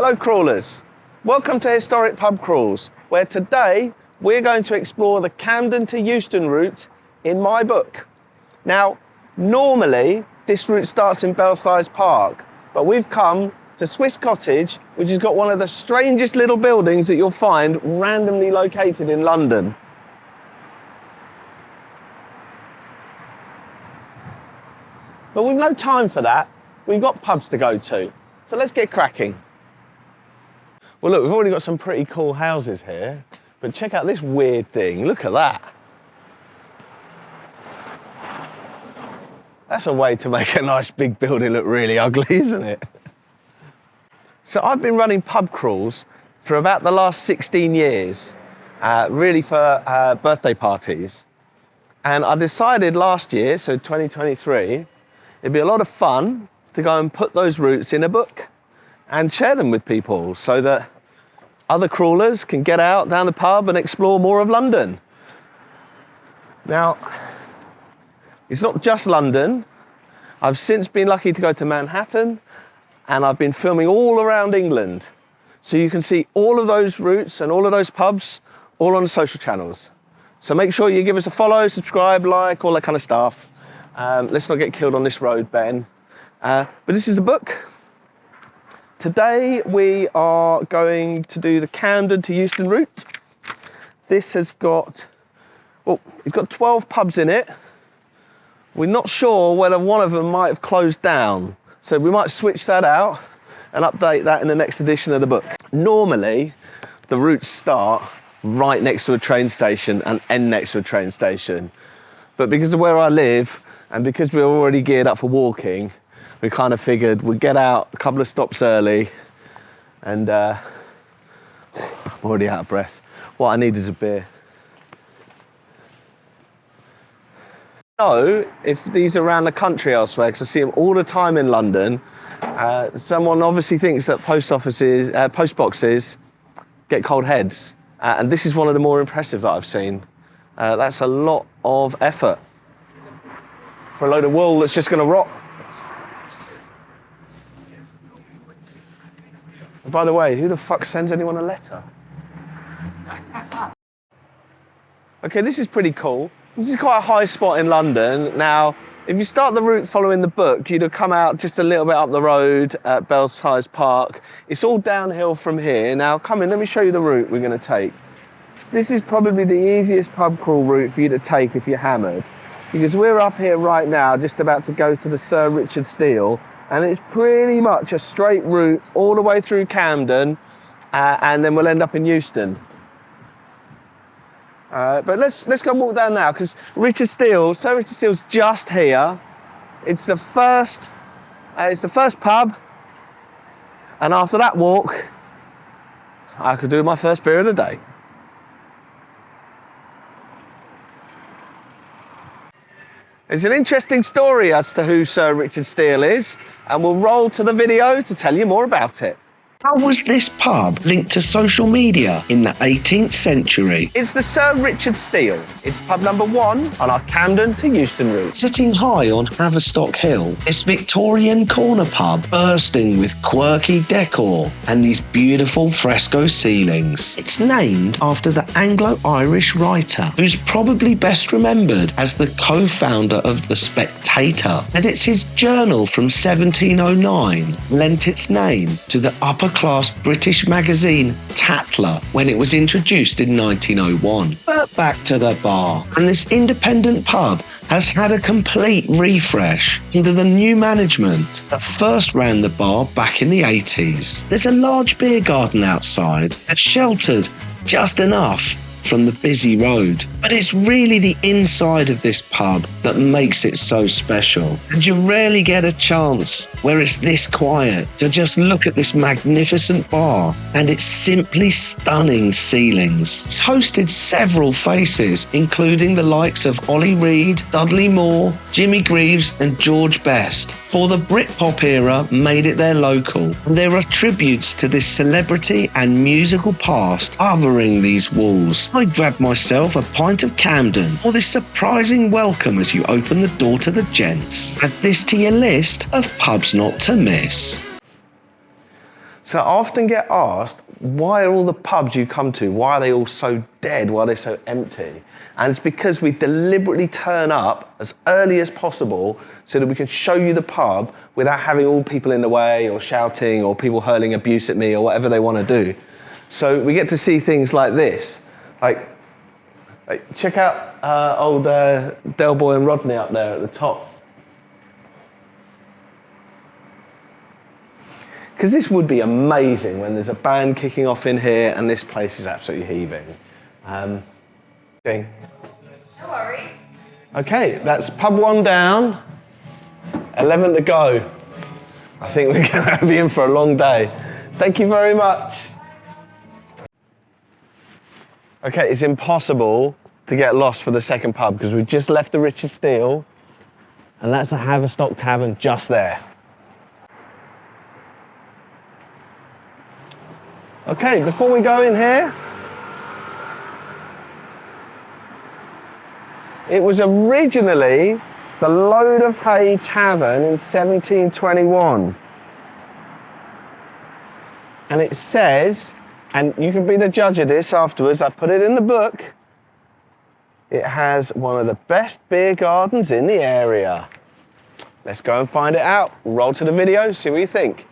Hello crawlers, welcome to Historic Pub Crawls, where today we're going to explore the Camden to Euston route in my book. Now, normally this route starts in Belsize Park, but we've come to Swiss Cottage, which has got one of the strangest little buildings that you'll find randomly located in London. But we've no time for that, we've got pubs to go to, so let's get cracking. Well look, we've already got some pretty cool houses here, but check out this weird thing, look at that. That's a way to make a nice big building look really ugly, isn't it? So I've been running pub crawls for about the last 16 years, really for birthday parties. And I decided last year, so 2023, it'd be a lot of fun to go and put those routes in a book and share them with people so that other crawlers can get out down the pub and explore more of London. Now, it's not just London. I've since been lucky to go to Manhattan, and I've been filming all around England. So you can see all of those routes and all of those pubs all on the social channels. So make sure you give us a follow, subscribe, like, all that kind of stuff. Let's not get killed on this road, Ben. But this is a book. Today we are going to do the Camden to Euston route. This has got, well, it's got 12 pubs in it. We're not sure whether one of them might have closed down, so we might switch that out and update that in the next edition of the book. Normally, the routes start right next to a train station and end next to a train station. But because of where I live, and because we're already geared up for walking, we kind of figured we'd get out a couple of stops early, and I'm already out of breath. What I need is a beer. So, if these are around the country elsewhere, because I see them all the time in London, someone obviously thinks that post boxes get cold heads, and this is one of the more impressive that I've seen. That's a lot of effort for a load of wool that's just going to rot. And by the way, who the fuck sends anyone a letter? Okay, this is pretty cool. This is quite a high spot in London. Now, if you start the route following the book, you'd have come out just a little bit up the road at Belsize Park. It's all downhill from here. Now, come in, let me show you the route we're going to take. This is probably the easiest pub crawl route for you to take if you're hammered, because we're up here right now, just about to go to the Sir Richard Steele, and it's pretty much a straight route all the way through Camden, and then we'll end up in Euston. But let's go walk down now, because Sir Richard Steele's just here. It's the first pub, and after that walk, I could do my first beer of the day. It's an interesting story as to who Sir Richard Steele is, and we'll roll to the video to tell you more about it. How was this pub linked to social media in the 18th century? It's the Sir Richard Steele. It's pub number 1 on our Camden to Euston route. Sitting high on Haverstock Hill, this Victorian corner pub bursting with quirky decor and these beautiful fresco ceilings. It's named after the Anglo-Irish writer, who's probably best remembered as the co-founder of The Spectator, and it's his journal from 1709 lent its name to the upper-class British magazine Tatler when it was introduced in 1901. But back to the bar, and this independent pub has had a complete refresh under the new management that first ran the bar back in the 80s. There's a large beer garden outside that's sheltered just enough from the busy road. But it's really the inside of this pub that makes it so special. And you rarely get a chance where it's this quiet to just look at this magnificent bar and its simply stunning ceilings. It's hosted several faces, including the likes of Ollie Reed, Dudley Moore, Jimmy Greaves and George Best. For the Britpop era made it their local, and there are tributes to this celebrity and musical past covering these walls. I grabbed myself a pint of Camden for this surprising welcome as you open the door to the gents. Add this to your list of pubs not to miss. So I often get asked, why are all the pubs you come to, why are they all so dead, why are they so empty? And it's because we deliberately turn up as early as possible so that we can show you the pub without having all people in the way or shouting or people hurling abuse at me or whatever they want to do. So we get to see things like this. Like check out old Del Boy and Rodney up there at the top. Because this would be amazing when there's a band kicking off in here and this place is absolutely heaving. No worries. Okay, that's pub 1 down, 11 to go. I think we're going to be in for a long day. Thank you very much. Okay, it's impossible to get lost for the second pub because we've just left the Richard Steele and that's the Haverstock Tavern just there. Okay, before we go in here, it was originally the Load of Hay Tavern in 1721. And it says, and you can be the judge of this afterwards, I put it in the book, it has one of the best beer gardens in the area. Let's go and find it out. Roll to the video, see what you think.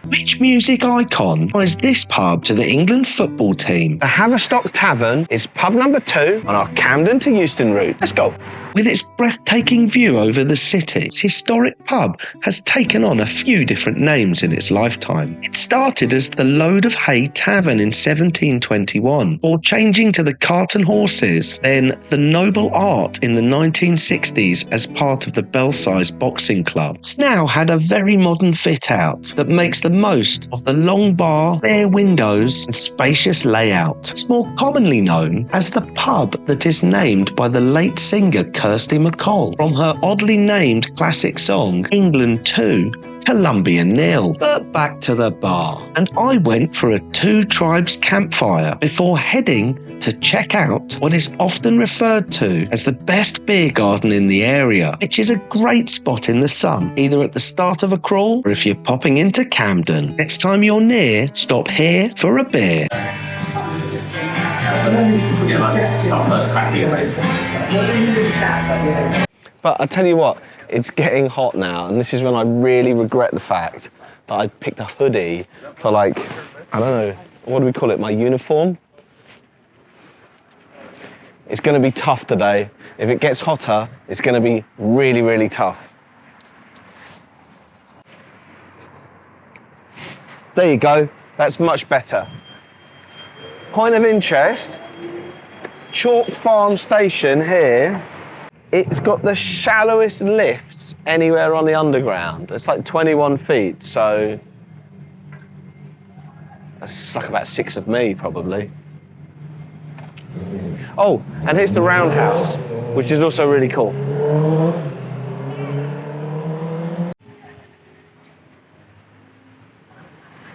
Which music icon ties this pub to the England football team? The Haverstock Tavern is pub number 2 on our Camden to Euston route. Let's go. With its breathtaking view over the city, this historic pub has taken on a few different names in its lifetime. It started as the Load of Hay Tavern in 1721, before changing to the Cart and Horses, then the Noble Art in the 1960s as part of the Belsize Boxing Club. It's now had a very modern fit out that makes the most of the long bar, bare windows and spacious layout. It's more commonly known as the pub that is named by the late singer Kirsty MacColl from her oddly named classic song England 2, Columbia 0. But back to the bar, and I went for a Two Tribes campfire before heading to check out what is often referred to as the best beer garden in the area, which is a great spot in the sun, either at the start of a crawl or if you're popping into Camden. Next time you're near, stop here for a beer. But I tell you what, it's getting hot now, and this is when I really regret the fact that I picked a hoodie for, like, I don't know, what do we call it, my uniform? It's going to be tough today. If it gets hotter, it's going to be really, really tough. There you go, that's much better. Point of interest, Chalk Farm Station here, it's got the shallowest lifts anywhere on the underground. It's like 21 feet, so that's like about 6 of me, probably. Oh, and here's the Roundhouse, which is also really cool.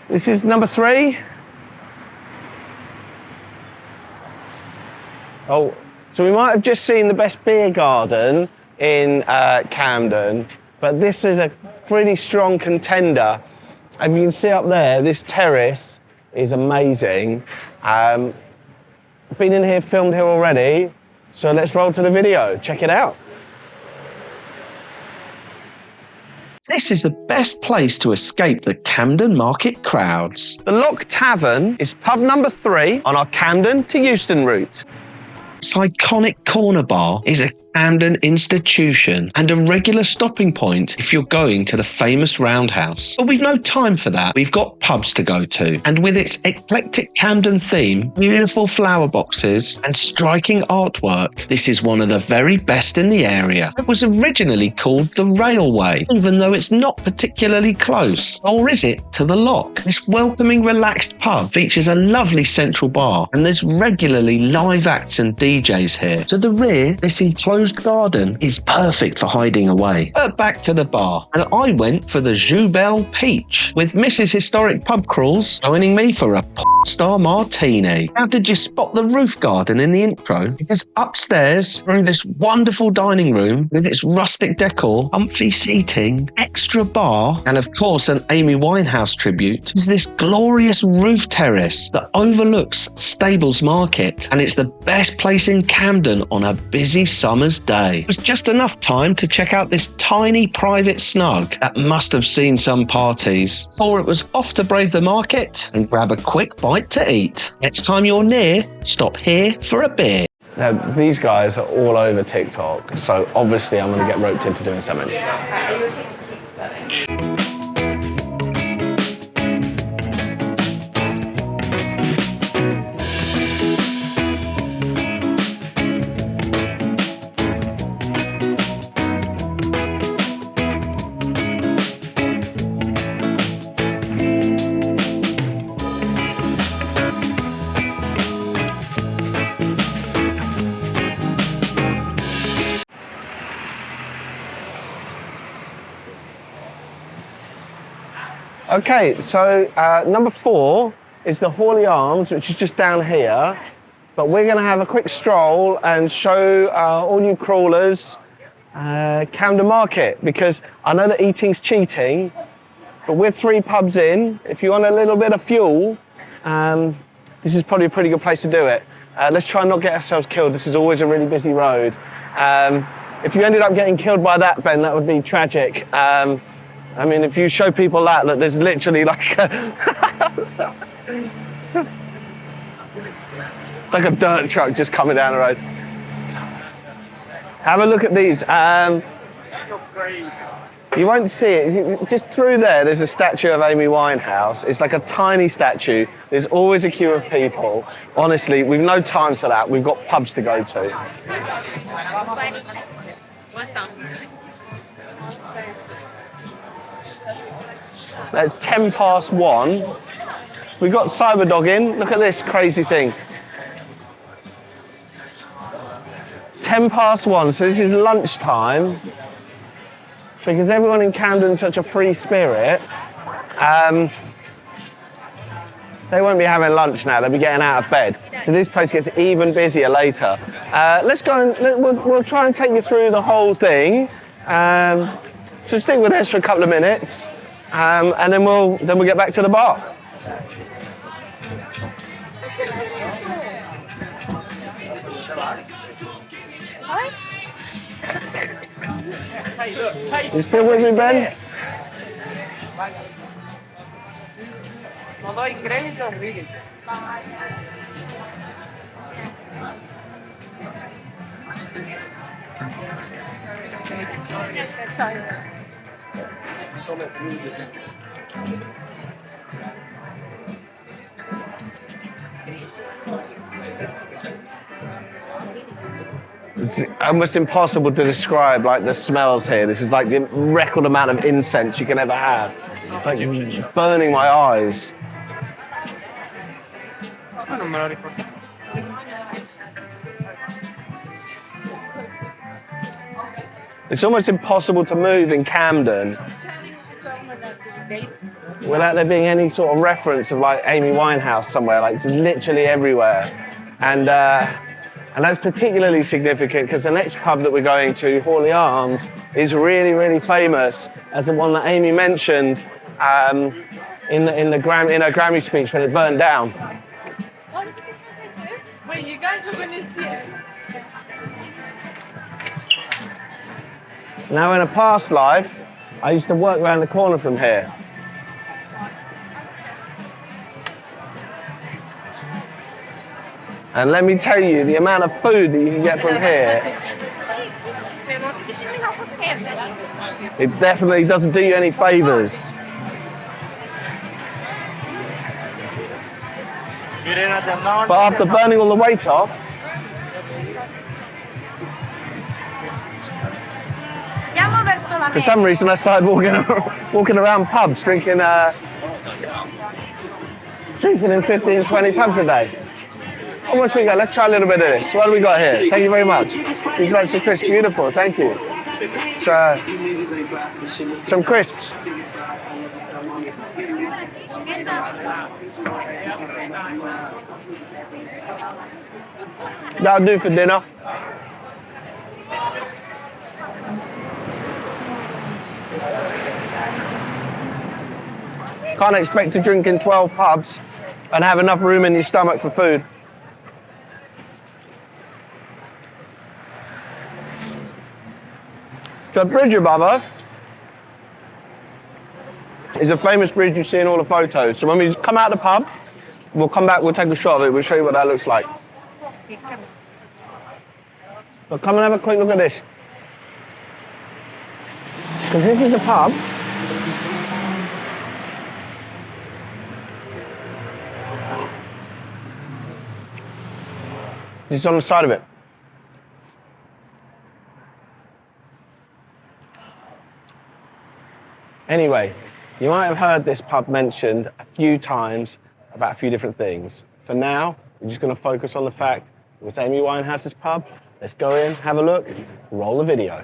This is number 3. Oh, so we might have just seen the best beer garden in Camden, but this is a pretty strong contender. And you can see up there, this terrace is amazing. Been in here, filmed here already, so let's roll to the video. Check it out. This is the best place to escape the Camden Market crowds. The Lock Tavern is pub number 3 on our Camden to Euston route. This iconic corner bar is a Camden institution and a regular stopping point if you're going to the famous Roundhouse. But we've no time for that. We've got pubs to go to, and with its eclectic Camden theme, beautiful flower boxes and striking artwork, this is one of the very best in the area. It was originally called the Railway, even though it's not particularly close, or is it, to the Lock. This welcoming, relaxed pub features a lovely central bar, and there's regularly live acts and DJs here. To the rear, this enclosed garden is perfect for hiding away. But back to the bar, and I went for the Joubel Peach, with Mrs. Historic Pub Crawls joining me for a star martini. How did you spot the roof garden in the intro? Because upstairs, through this wonderful dining room with its rustic decor, comfy seating, extra bar, and of course an Amy Winehouse tribute, is this glorious roof terrace that overlooks Stables Market, and it's the best place in Camden on a busy summer's day. It was just enough time to check out this tiny private snug that must have seen some parties, before it was off to brave the market and grab a quick bite to eat. Next time you're near, stop here for a beer. Now, these guys are all over TikTok, so obviously I'm going to get roped into doing something. Okay, so number 4 is the Hawley Arms, which is just down here. But we're going to have a quick stroll and show all you crawlers Camden Market, because I know that eating's cheating, but we're 3 pubs in. If you want a little bit of fuel, this is probably a pretty good place to do it. Let's try and not get ourselves killed. This is always a really busy road. If you ended up getting killed by that, Ben, that would be tragic. I mean, if you show people that, look, there's literally like it's like a dirt truck just coming down the road. Have a look at these. You won't see it. Just through there, there's a statue of Amy Winehouse. It's like a tiny statue. There's always a queue of people. Honestly, we've no time for that. We've got pubs to go to. It's 1:10. We've got Cyberdog in. Look at this crazy thing. 1:10, so this is lunchtime. Because everyone in Camden's such a free spirit, they won't be having lunch now. They'll be getting out of bed. So this place gets even busier later. Let's go and we'll try and take you through the whole thing. So stick with us for a couple of minutes. And then we'll get back to the bar. You still with me, Ben? It's almost impossible to describe like the smells here. This is like the record amount of incense you can ever have. It's like burning my eyes. It's almost impossible to move in Camden without there being any sort of reference of like Amy Winehouse somewhere. Like it's literally everywhere. And that's particularly significant because the next pub that we're going to, Hawley Arms, is really, really famous as the one that Amy mentioned in her Grammy speech when it burned down. Wait, you guys are going to see it. Now, in a past life, I used to work around the corner from here. And let me tell you, the amount of food that you can get from here, it definitely doesn't do you any favours. But after burning all the weight off, for some reason I started walking around pubs, drinking in 15, 20 pubs a day. How much we got? Let's try a little bit of this. What do we got here? Thank you very much. These lights are crisp, beautiful. Thank you. Some crisps. That'll do for dinner. Can't expect to drink in 12 pubs and have enough room in your stomach for food. So the bridge above us is a famous bridge you see in all the photos. So when we come out of the pub, we'll come back, we'll take a shot of it, we'll show you what that looks like. But come and have a quick look at this. Because this is the pub. This is on the side of it. Anyway, you might have heard this pub mentioned a few times about a few different things. For now, we're just going to focus on the fact that it's Amy Winehouse's pub. Let's go in, have a look, roll the video.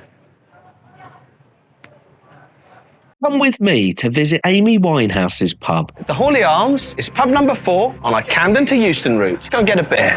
Come with me to visit Amy Winehouse's pub. The Hawley Arms is pub number 4 on our Camden to Euston route. Go and get a beer.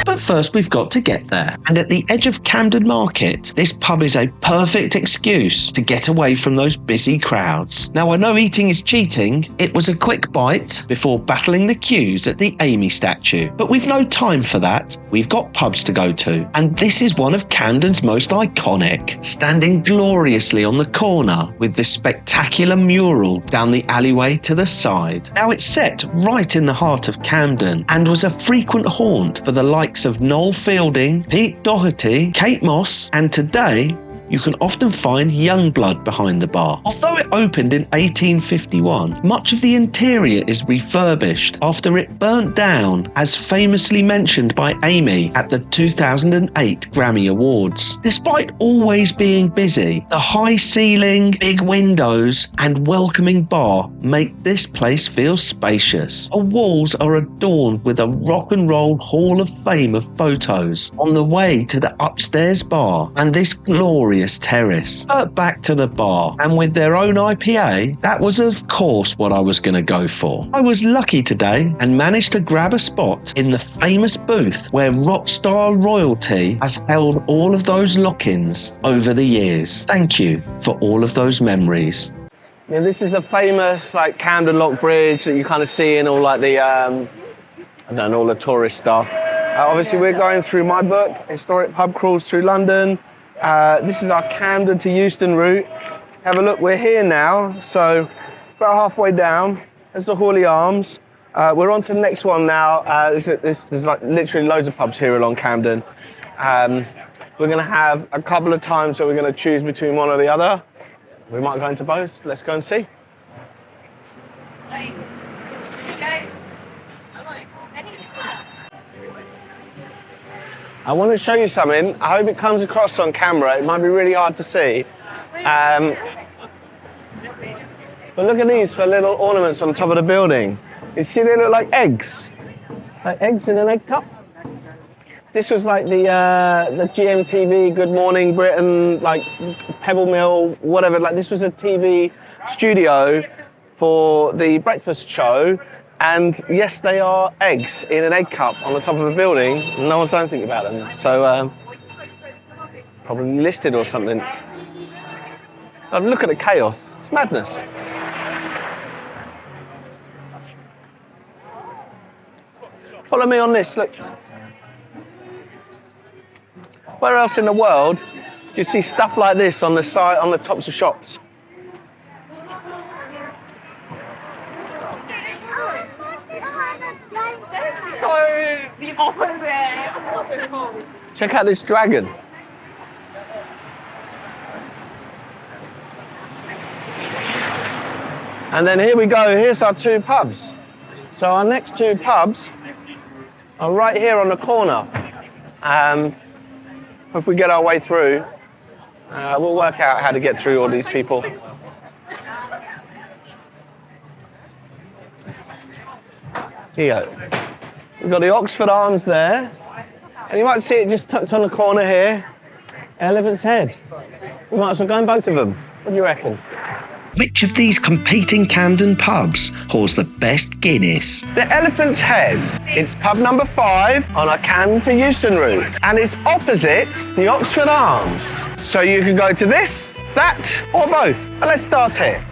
But first we've got to get there. And at the edge of Camden Market, this pub is a perfect excuse to get away from those busy crowds. Now I know eating is cheating. It was a quick bite before battling the queues at the Amy statue. But we've no time for that. We've got pubs to go to. And this is one of Camden's most iconic, standing gloriously on the corner with this spectacular mural down the alleyway to the side. Now it's set right in the heart of Camden and was a frequent haunt for the likes of Noel Fielding, Pete Doherty, Kate Moss, and today you can often find young blood behind the bar. Although it opened in 1851, much of the interior is refurbished after it burnt down, as famously mentioned by Amy at the 2008 Grammy Awards. Despite always being busy, the high ceiling, big windows, and welcoming bar make this place feel spacious. The walls are adorned with a rock and roll Hall of Fame of photos on the way to the upstairs bar and this glorious terrace. But back to the bar, and with their own IPA, that was of course what I was going to go for. I was lucky today and managed to grab a spot in the famous booth where rockstar royalty has held all of those lock-ins over the years. Thank you for all of those memories. Yeah, this is the famous like Camden Lock Bridge that you kind of see in all like the I don't know, all the tourist stuff. Obviously we're going through my book, Historic Pub Crawls Through London. This is our Camden to Euston route. Have a look, we're here now, so about halfway down. There's the Hawley Arms. We're on to the next one now. There's like literally loads of pubs here along Camden. We're going to have a couple of times where we're going to choose between one or the other. We might go into both. Let's go and see. I want to show you something. I hope it comes across on camera. It might be really hard to see. But look at these for little ornaments on top of the building. You see they look like eggs. Like eggs in an egg cup. This was like the GMTV Good Morning Britain, like Pebble Mill, whatever. Like this was a TV studio for the breakfast show. And yes, they are eggs in an egg cup on the top of a building. No one's done anything about them. So probably listed or something. Look at the chaos. It's madness. Follow me on this, look. Where else in the world do you see stuff like this on the side, on the tops of shops? So the opposite. Check out this dragon. And then here we go, here's our two pubs. So our next two pubs are right here on the corner. If we get our way through, we'll work out how to get through all these people. Here you go. We've got the Oxford Arms there. And you might see it just tucked on the corner here. Elephant's Head. We might as well go in both of them. What do you reckon? Which of these competing Camden pubs pours the best Guinness? The Elephant's Head. It's pub number 5 on our Camden to Euston route. And it's opposite the Oxford Arms. So you can go to this, that, or both. But let's start here.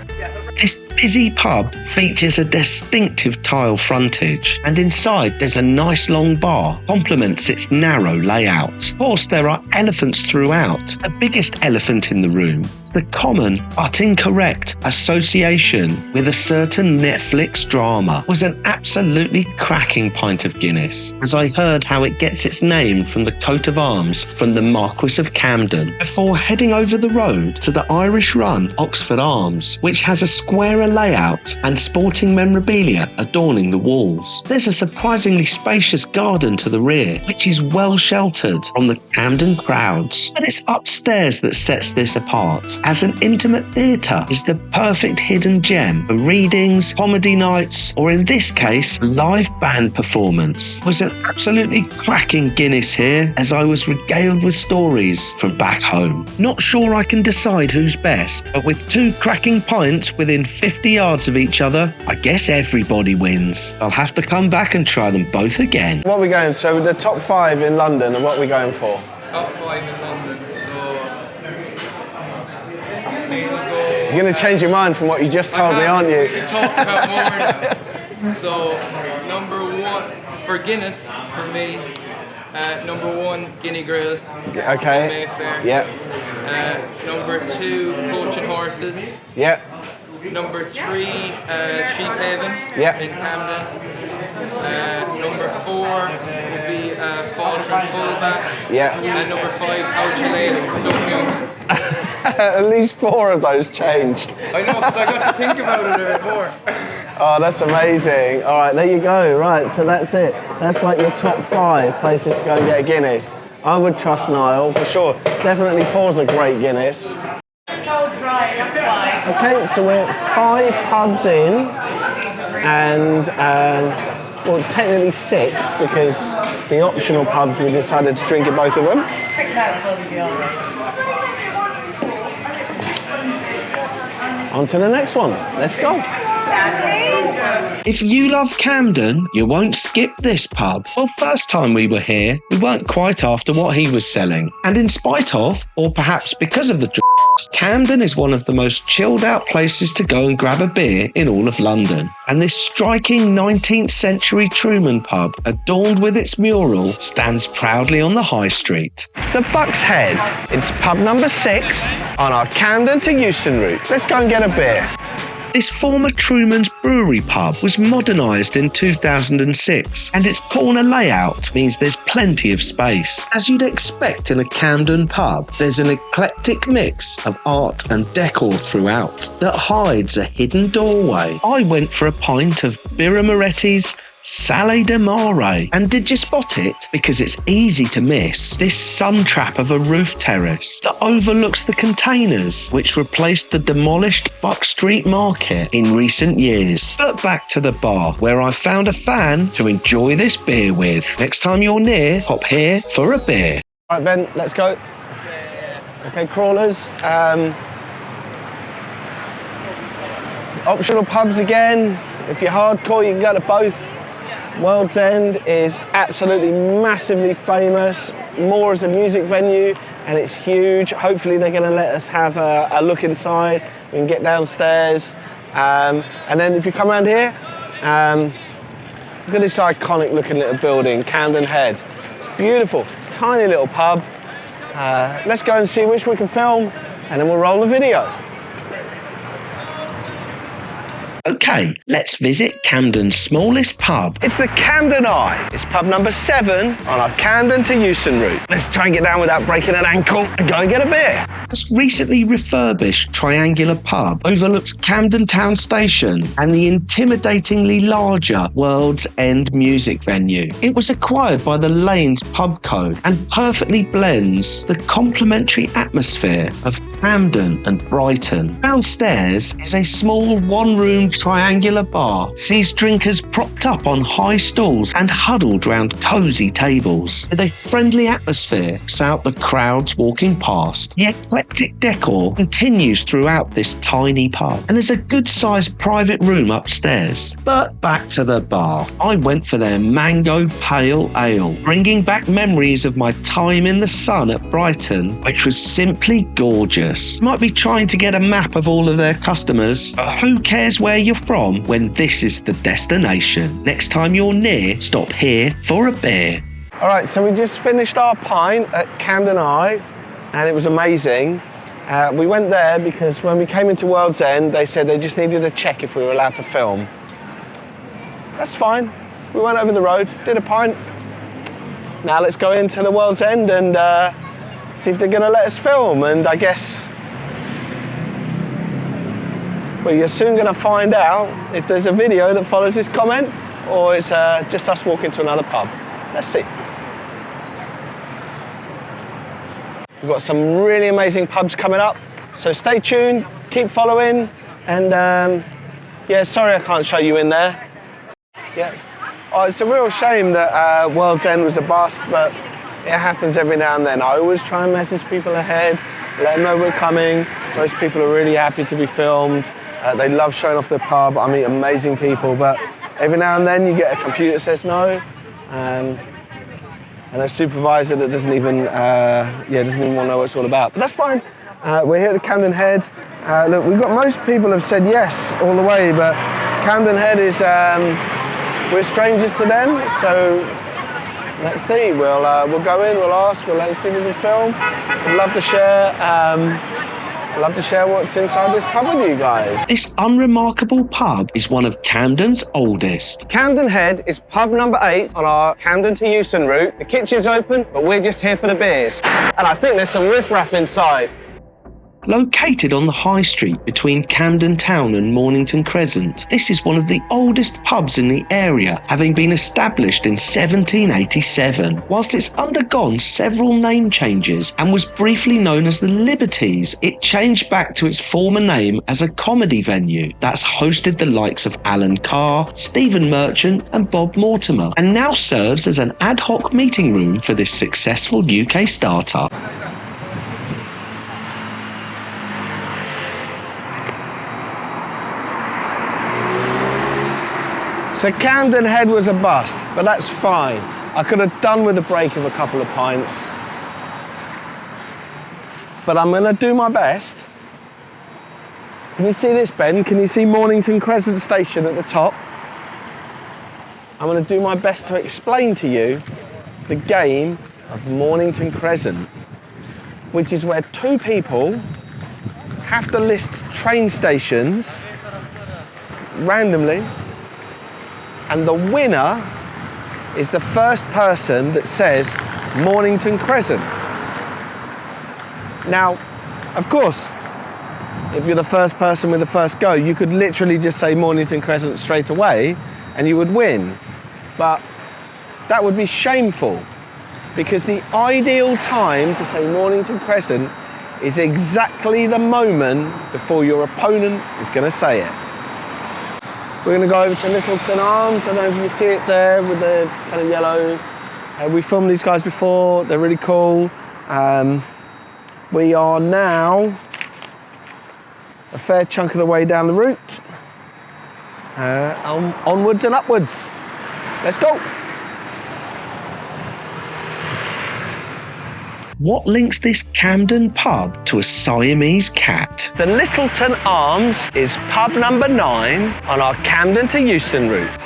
This busy pub features a distinctive tile frontage, and inside there's a nice long bar, complements its narrow layout. Of course, there are elephants throughout. The biggest elephant in the room is the common but incorrect association with a certain Netflix drama. Was an absolutely cracking pint of Guinness, as I heard how it gets its name from the coat of arms from the Marquis of Camden, before heading over the road to the Irish-run Oxford Arms, which has a squarer layout and sporting memorabilia adorning the walls. There's a surprisingly spacious garden to the rear, which is well sheltered from the Camden crowds. But it's upstairs that sets this apart, as an intimate theatre is the perfect hidden gem for readings, comedy nights, or in this case, live band performance. It was an absolutely cracking Guinness here, as I was regaled with stories from back home. Not sure I can decide who's best, but with 2 cracking pints within 50 yards of each other, I guess everybody wins. I'll have to come back and try them both again. What are we going? So the top 5 in London, and what are we going for? Top 5 in London, so You're going to change your mind from what you just told me, aren't you? We talked about more. So number 1 for Guinness for me. Number 1 Guinea Grill. Okay. Mayfair. Yep. Number 2 Coach and Horses. Yep. Number 3 Sheephaven. Yep. In Camden. Number 4 would be Faltern Fullback. Yep. And number 5 Ouchalane Stoke Newington. At least 4 of those changed. I know, because I got to think about it a bit more. Oh, that's amazing. All right, there you go. Right, so that's it. That's like your top 5 places to go and get a Guinness. I would trust Niall, for sure. Definitely pours a great Guinness. Okay, so we're 5 pubs in, and well, technically 6, because the optional pubs we decided to drink at both of them. On to the next one. Let's go. If you love Camden, you won't skip this pub. Well, first time we were here, we weren't quite after what he was selling. And in spite of, or perhaps because of the Camden is one of the most chilled out places to go and grab a beer in all of London. And this striking 19th century Truman pub, adorned with its mural, stands proudly on the high street. The Buck's Head. It's pub number 6 on our Camden to Euston route. Let's go and get a beer. This former Truman's Brewery pub was modernised in 2006, and its corner layout means there's plenty of space. As you'd expect in a Camden pub, there's an eclectic mix of art and decor throughout that hides a hidden doorway. I went for a pint of Birra Moretti's Sale de Mare. And did you spot it? Because it's easy to miss. This sun trap of a roof terrace that overlooks the containers which replaced the demolished Buck Street Market in recent years. But back to the bar, where I found a fan to enjoy this beer with. Next time you're near, hop here for a beer. All right, Ben, let's go. Okay, crawlers. Optional pubs again. If you're hardcore, you can go to both. World's End is absolutely massively famous, more as a music venue, and it's huge. Hopefully they're going to let us have a look inside. We can get downstairs. And then if you come around here, look at this iconic looking little building, Camden Head. It's beautiful, tiny little pub. Let's go and see which we can film, and then we'll roll the video. Okay, let's visit Camden's smallest pub. It's the Camden Eye. It's pub number 7 on our Camden to Euston route. Let's try and get down without breaking an ankle and go and get a beer. This recently refurbished triangular pub overlooks Camden Town Station and the intimidatingly larger World's End music venue. It was acquired by the Lanes Pub Co. and perfectly blends the complementary atmosphere of Camden and Brighton. Downstairs is a small one-room wide triangular bar sees drinkers propped up on high stools and huddled round cosy tables. With a friendly atmosphere out the crowds walking past, the eclectic decor continues throughout this tiny pub, and there's a good-sized private room upstairs. But back to the bar. I went for their mango pale ale, bringing back memories of my time in the sun at Brighton, which was simply gorgeous. Might be trying to get a map of all of their customers, but who cares where you're from when this is the destination? Next time you're near, stop here for a beer. All right, so we just finished our pint at Camden Eye, and it was amazing. We went there because when we came into World's End, they said they just needed a check if we were allowed to film. That's fine. We went over the road, did a pint. Now let's go into the World's End and see if they're going to let us film. And I guess, well, you're soon going to find out if there's a video that follows this comment or it's just us walking to another pub. Let's see. We've got some really amazing pubs coming up, so stay tuned, keep following, and yeah, sorry I can't show you in there. Yeah. Oh, it's a real shame that World's End was a bust, but it happens every now and then. I always try and message people ahead, let them know we're coming. Most people are really happy to be filmed. They love showing off their pub. I meet amazing people, but every now and then you get a computer that says no, and a supervisor that doesn't even want to know what it's all about. But that's fine. We're here at the Camden Head. Look, we've got most people have said yes all the way, but Camden Head is we're strangers to them. So let's see. We'll go in. We'll ask. We'll let them see if we can film. We'd love to share. Love to share what's inside this pub with you guys. This unremarkable pub is one of Camden's oldest. Camden Head is pub number 8 on our Camden to Euston route. The kitchen's open, but we're just here for the beers. And I think there's some riffraff inside. Located on the high street between Camden Town and Mornington Crescent, this is one of the oldest pubs in the area, having been established in 1787. Whilst it's undergone several name changes and was briefly known as the Liberties, it changed back to its former name as a comedy venue that's hosted the likes of Alan Carr, Stephen Merchant and Bob Mortimer, and now serves as an ad hoc meeting room for this successful UK startup. So Camden Head was a bust, but that's fine. I could have done with a break of a couple of pints. But I'm gonna do my best. Can you see this, Ben? Can you see Mornington Crescent Station at the top? I'm gonna do my best to explain to you the game of Mornington Crescent, which is where two people have to list train stations randomly, and the winner is the first person that says Mornington Crescent. Now, of course, if you're the first person with the first go, you could literally just say Mornington Crescent straight away and you would win. But that would be shameful, because the ideal time to say Mornington Crescent is exactly the moment before your opponent is going to say it. We're going to go over to Lyttleton Arms. I don't know if you see it there with the kind of yellow. We filmed these guys before. They're really cool. We are now a fair chunk of the way down the route. Onwards and upwards. Let's go. What links this Camden pub to a Siamese cat? The Lyttleton Arms is pub number 9 on our Camden to Euston route.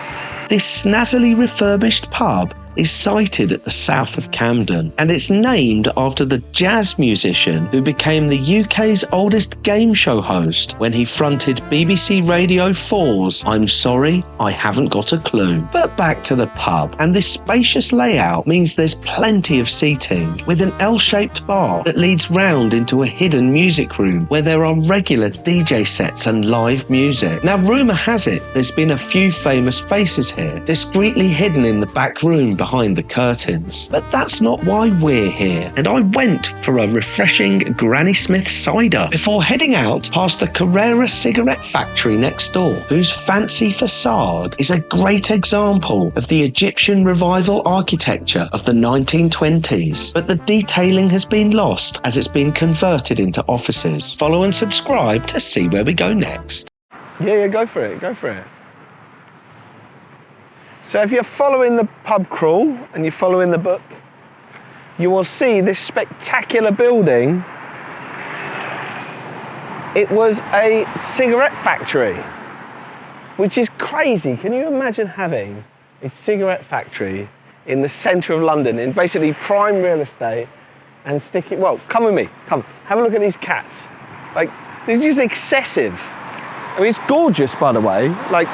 This snazzily refurbished pub is sited at the south of Camden, and it's named after the jazz musician who became the UK's oldest game show host when he fronted BBC Radio 4's I'm Sorry, I Haven't Got a Clue. But back to the pub, and this spacious layout means there's plenty of seating, with an L-shaped bar that leads round into a hidden music room where there are regular DJ sets and live music. Now, rumour has it there's been a few famous faces here, discreetly hidden in the back room behind the curtains. But that's not why we're here, and I went for a refreshing Granny Smith cider before heading out past the Carreras cigarette factory next door, whose fancy facade is a great example of the Egyptian revival architecture of the 1920s, but the detailing has been lost as it's been converted into offices. Follow and subscribe to see where we go next. Yeah, go for it, go for it. So if you're following the pub crawl and you're following the book, you will see this spectacular building. It was a cigarette factory, which is crazy. Can you imagine having a cigarette factory in the centre of London, in basically prime real estate, and stick it, well, come with me, come, have a look at these cats. Like, they're just excessive. I mean, it's gorgeous, by the way. Like,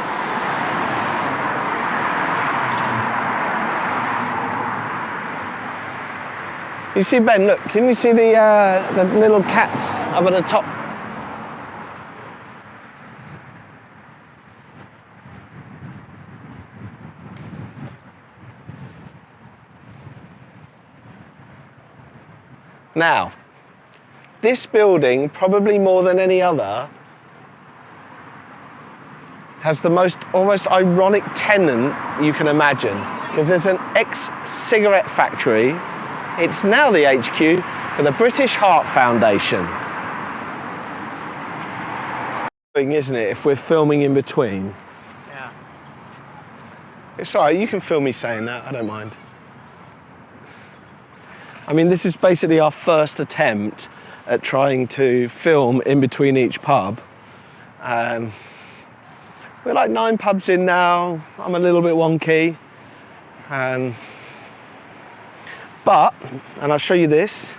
you see, Ben, look, can you see the little cats up at the top? Now, this building, probably more than any other, has the most almost ironic tenant you can imagine, because there's an ex-cigarette factory. It's now the HQ for the British Heart Foundation. Isn't it, if we're filming in between? Yeah. It's all right, you can film me saying that, I don't mind. I mean, this is basically our first attempt at trying to film in between each pub. We're like 9 pubs in now. I'm a little bit wonky. But, and I'll show you this,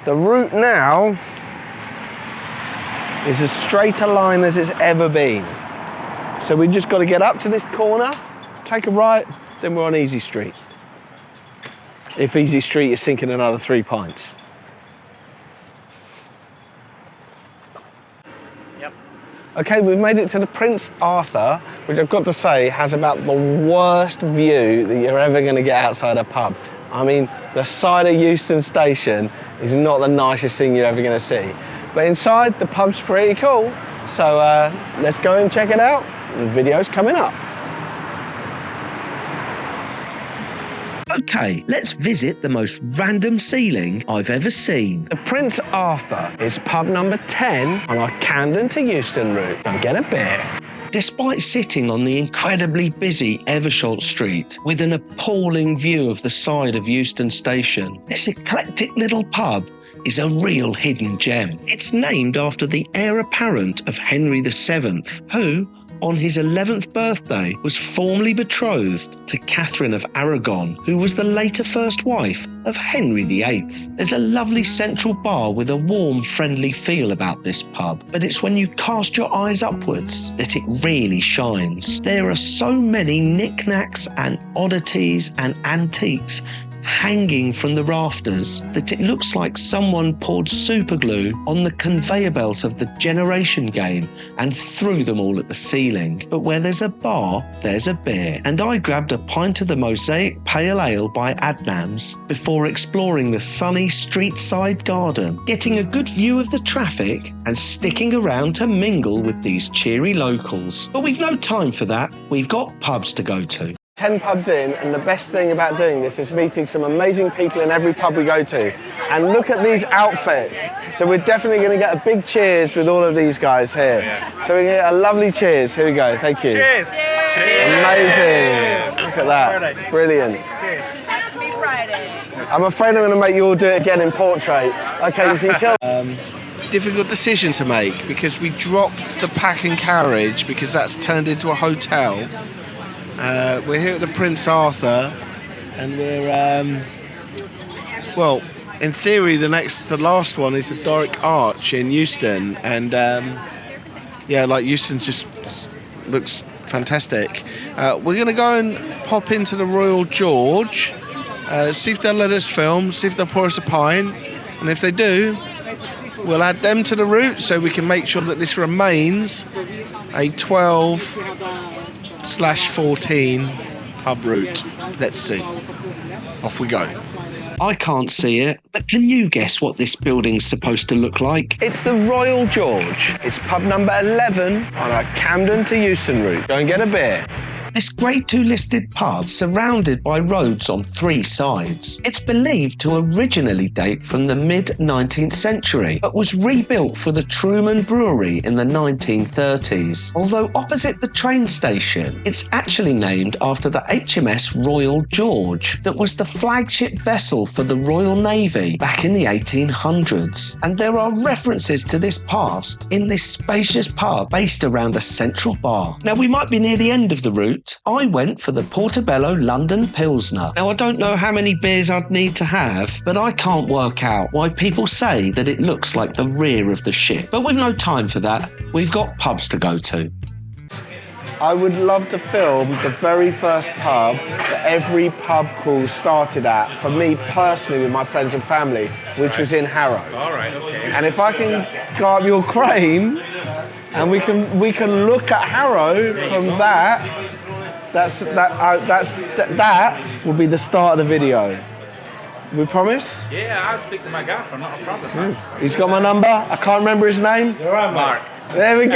the route now is as straight a line as it's ever been. So we just got to get up to this corner, take a right, then we're on Easy Street. If Easy Street is sinking another 3 pints. Yep. Okay, we've made it to the Prince Arthur, which I've got to say has about the worst view that you're ever going to get outside a pub. I mean, the side of Euston Station is not the nicest thing you're ever going to see. But inside, the pub's pretty cool. So let's go and check it out. The video's coming up. Okay, let's visit the most random ceiling I've ever seen. The Prince Arthur is pub number 10 on our Camden to Euston route. Go get a beer. Despite sitting on the incredibly busy Haverstock Street with an appalling view of the side of Euston Station, this eclectic little pub is a real hidden gem. It's named after the heir apparent of Henry VII, who, on his 11th birthday, was formally betrothed to Catherine of Aragon, who was the later first wife of Henry VIII. There's a lovely central bar with a warm, friendly feel about this pub, but it's when you cast your eyes upwards that it really shines. There are so many knickknacks and oddities and antiques hanging from the rafters that it looks like someone poured super glue on the conveyor belt of the Generation game and threw them all at the ceiling. But where there's a bar, there's a beer, and I grabbed a pint of the Mosaic Pale Ale by Adnams before exploring the sunny street-side garden, getting a good view of the traffic and sticking around to mingle with these cheery locals. But we've no time for that. We've got pubs to go to. 10 pubs in, and the best thing about doing this is meeting some amazing people in every pub we go to. And look at these outfits. So we're definitely going to get a big cheers with all of these guys here. So we get a lovely cheers. Here we go. Thank you. Cheers. Amazing. Look at that. Friday. Brilliant. Cheers. Happy Friday. I'm afraid I'm going to make you all do it again in portrait. Okay, you can kill. Difficult decision to make because we dropped the pack and carriage because that's turned into a hotel. We're here at the Prince Arthur, and we're well, in theory, the last one is the Doric Arch in Euston, and yeah, like Euston just looks fantastic. We're gonna go and pop into the Royal George, see if they'll let us film, see if they'll pour us a pint, and if they do, we'll add them to the route so we can make sure that this remains a 12 12/14 pub route. Let's see. Off we go. I can't see it, but can you guess what this building's supposed to look like? It's the Royal George. It's pub number 11 on our Camden to Euston route. Go and get a beer. This Grade 2 listed pub, surrounded by roads on 3 sides. It's believed to originally date from the mid-19th century, but was rebuilt for the Truman Brewery in the 1930s. Although opposite the train station, it's actually named after the HMS Royal George, that was the flagship vessel for the Royal Navy back in the 1800s. And there are references to this past in this spacious pub based around a central bar. Now, we might be near the end of the route. I went for the Portobello London Pilsner. Now, I don't know how many beers I'd need to have, but I can't work out why people say that it looks like the rear of the ship. But we've no time for that. We've got pubs to go to. I would love to film the very first pub that every pub crawl started at, for me personally with my friends and family, which was in Harrow. All right, okay. And if I can go up your crane and we can look at Harrow from that, that will be the start of the video. We promise? Yeah, I'll speak to my gaffer, not a problem. He's got my number. I can't remember his name. You're right, Mark. There we go.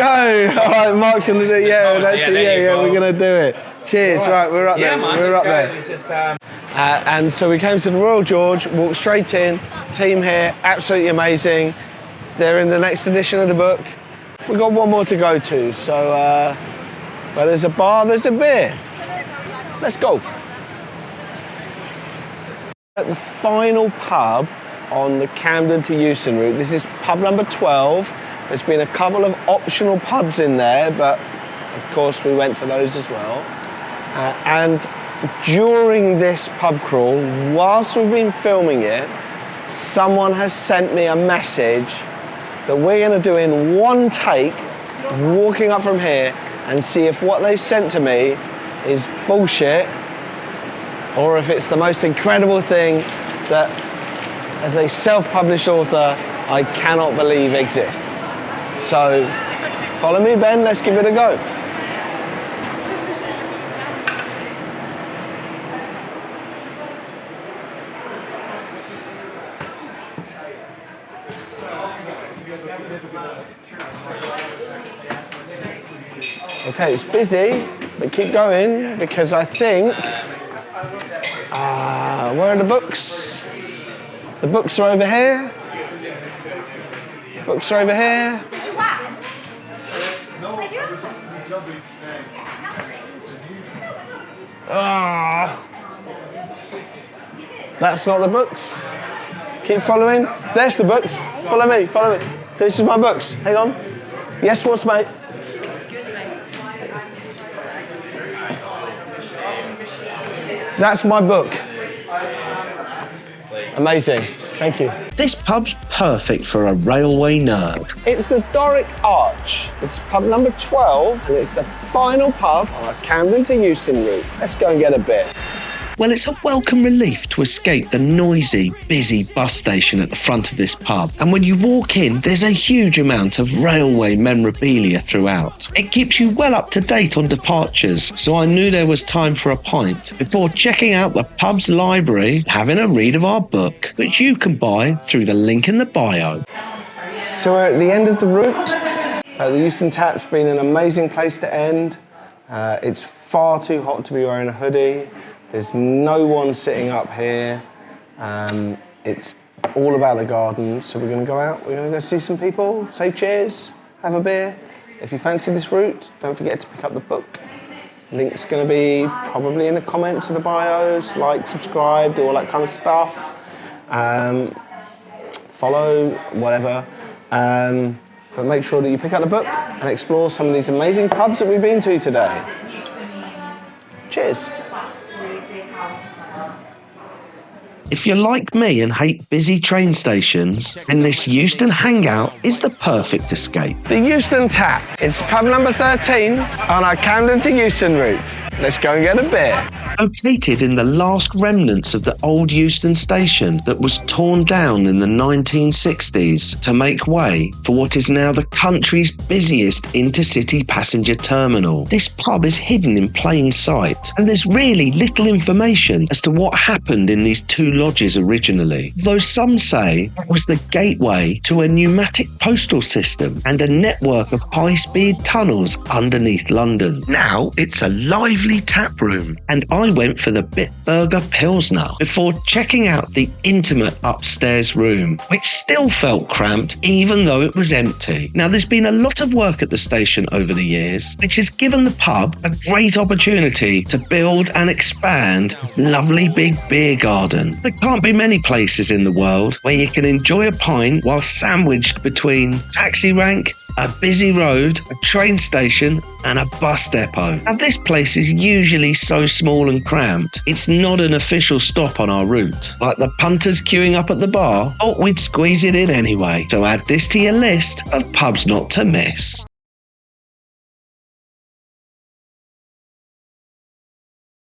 All right, Mark's gonna do it. Yeah, that's it. Yeah, we're gonna do it. Cheers. Right, we're up there. Man, we're up there. Just, And so we came to the Royal George, walked straight in. Team here, absolutely amazing. They're in the next edition of the book. We've got one more to go to. So where there's a bar, there's a beer. Let's go. At the final pub on the Camden to Euston route, this is pub number 12. There's been a couple of optional pubs in there, but of course we went to those as well. And during this pub crawl, whilst we've been filming it, someone has sent me a message that we're going to do in one take, walking up from here, and see if what they sent to me is bullshit or if it's the most incredible thing that, as a self-published author, I cannot believe exists. So, follow me, Ben, let's give it a go. Okay, it's busy, but keep going because I think, where are the books? The books are over here. Books are over here. That's not the books. Keep following. There's the books. Follow me, follow me. This is my books. Hang on. Yes, what's mate? That's my book. Amazing. Thank you. This pub's perfect for a railway nerd. It's the Doric Arch. It's pub number 12, and it's the final pub on our Camden to Euston route. Let's go and get a beer. Well, it's a welcome relief to escape the noisy, busy bus station at the front of this pub. And when you walk in, there's a huge amount of railway memorabilia throughout. It keeps you well up to date on departures, so I knew there was time for a pint before checking out the pub's library and having a read of our book, which you can buy through the link in the bio. So we're at the end of the route. The Euston Tap's been an amazing place to end. It's far too hot to be wearing a hoodie. There's no one sitting up here. It's all about the garden. So we're going to go out, we're going to go see some people, say cheers, have a beer. If you fancy this route, don't forget to pick up the book. Link's going to be probably in the comments of the bios, like, subscribe, do all that kind of stuff. Follow, whatever. But make sure that you pick up the book and explore some of these amazing pubs that we've been to today. Cheers. If you're like me and hate busy train stations, then this Euston hangout is the perfect escape. The Euston Tap. It's pub number 13 on our Camden to Euston route. Let's go and get a beer. Located in the last remnants of the old Euston Station that was torn down in the 1960s to make way for what is now the country's busiest intercity passenger terminal. This pub is hidden in plain sight, and there's really little information as to what happened in these two lodges originally, though some say it was the gateway to a pneumatic postal system and a network of high-speed tunnels underneath London. Now it's a lively tap room, and I went for the Bitburger Pilsner before checking out the intimate upstairs room, which still felt cramped even though it was empty. Now there's been a lot of work at the station over the years, which has given the pub a great opportunity to build and expand its lovely big beer garden. There can't be many places in the world where you can enjoy a pint while sandwiched between taxi rank, a busy road, a train station and a bus depot. Now this place is usually so small and cramped, it's not an official stop on our route. Like the punters queuing up at the bar, thought we'd squeeze it in anyway. So add this to your list of pubs not to miss.